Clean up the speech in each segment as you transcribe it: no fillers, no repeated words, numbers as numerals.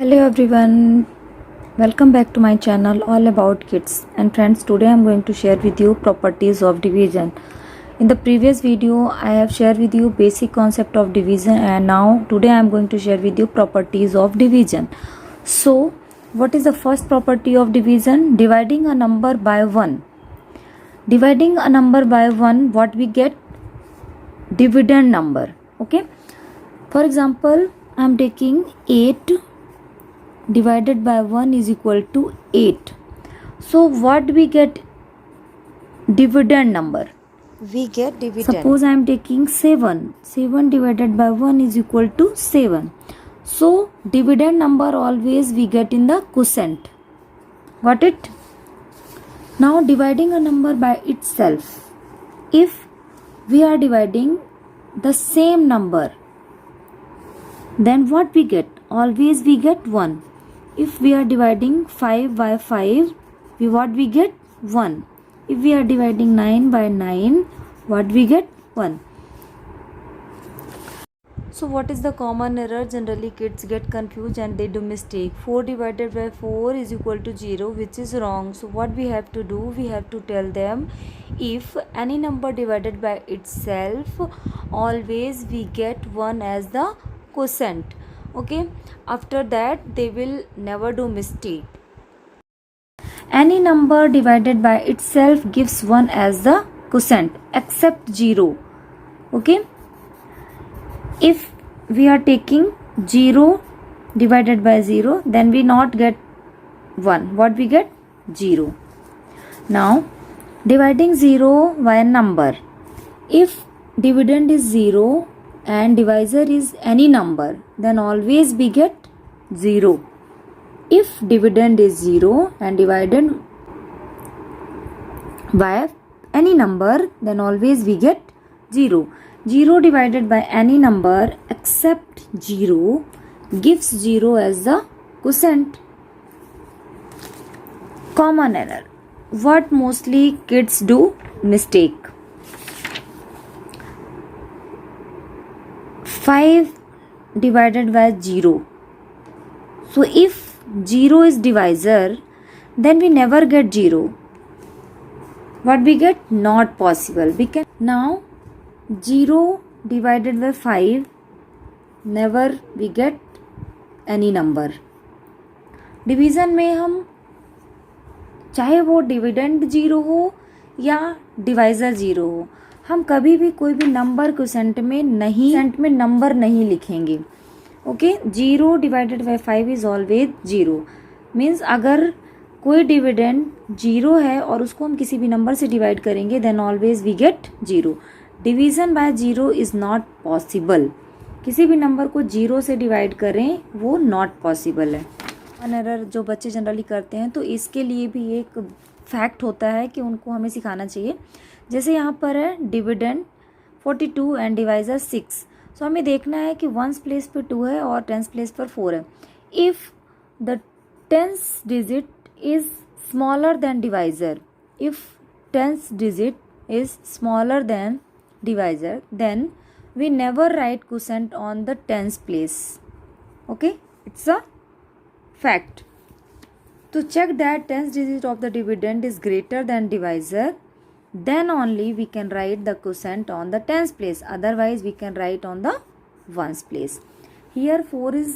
Hello everyone, welcome back to my channel all about kids. And friends, today I am going to share with you properties of division. In the previous video I have shared with you basic concept of division, and now today I am going to share with you properties of division. So what is the first property of division? Dividing a number by 1. Dividing a number by 1, what we get? Dividend number. Okay, for example, I am taking 8 divided by 1 is equal to 8. So what we get? Dividend number. We get dividend. Suppose I am taking 7. 7 divided by 1 is equal to 7. So dividend number always we get in the quotient. Got it? Now dividing a number by itself. If we are dividing the same number, then what we get? Always we get 1. If we are dividing 5 by 5, what we get? 1. If we are dividing 9 by 9, what we get? 1. So what is the common error? Generally kids get confused and they do mistake. 4 divided by 4 is equal to 0, which is wrong. So what we have to do? We have to tell them, if any number divided by itself, always we get 1 as the quotient. Okay, after that they will never do mistake. Any number divided by itself gives 1 as the quotient except 0. Okay, if we are taking 0 divided by 0, then we not get 1. What we get? 0. Now dividing 0 by a number. If dividend is 0 and divisor is any number, then always we get 0. If dividend is 0 and divided by any number, then always we get 0. 0 divided by any number except 0 gives 0 as the quotient. Common error. What mostly kids do mistake? 5 divided by 0. So if 0 is divisor, then we never get 0. What we get? Not possible. We can now 0 divided by 5, never we get any number. Division में हम चाहे वो dividend 0 हो या divisor 0 हो, हम कभी भी कोई भी नंबर क्वोशेंट में नंबर नहीं लिखेंगे. Okay, 0 divided by 5 is always 0. Means अगर कोई डिविडेंड 0 है और उसको हम किसी भी नंबर से डिवाइड करेंगे, then always we get 0. Division by 0 is not possible. किसी भी नंबर को 0 से डिवाइड करें वो नॉट पॉसिबल है. वन एरर जो बच्चे जनरली करते हैं, तो इसके लिए भी एक फैक्ट होता है कि उनको हमें सिखाना चाहिए. जैसे यहाँ पर है डिविडेंड 42 एंड डिवाइज़र 6. सो हमें देखना है कि 1s प्लेस पर 2 है और 10s प्लेस पर 4 है. If the 10th digit is smaller than divisor, if 10th digit is smaller than divisor, then we never write quotient on the 10th place. Okay, it's a fact. To check that 10th digit of the dividend is greater than divisor, then only we can write the quotient on the 10th place. Otherwise we can write on the 1st place. Here 4 is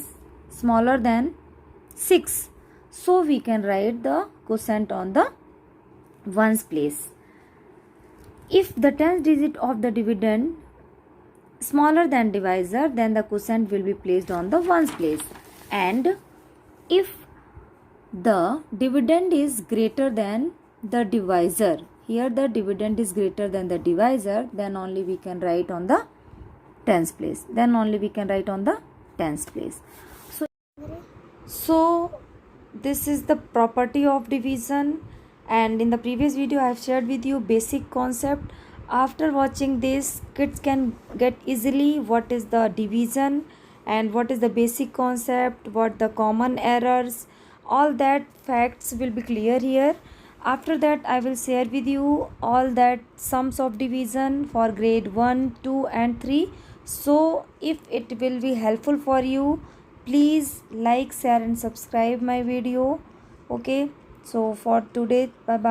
smaller than 6, so we can write the quotient on the 1st place. If the 10th digit of the dividend smaller than divisor, then the quotient will be placed on the 1st place. And if the dividend is greater than the divisor, here the dividend is greater than the divisor, then only we can write on the 10th place. Then only we can write on the 10th place. So this is the property of division. And in the previous video I have shared with you basic concept. After watching this, kids can get easily what is the division and what is the basic concept, what the common errors, all that facts will be clear here. After that I will share with you all that sums of division for grade 1, 2 and 3. So if it will be helpful for you, please like, share and subscribe my video. Okay, so for today, bye bye.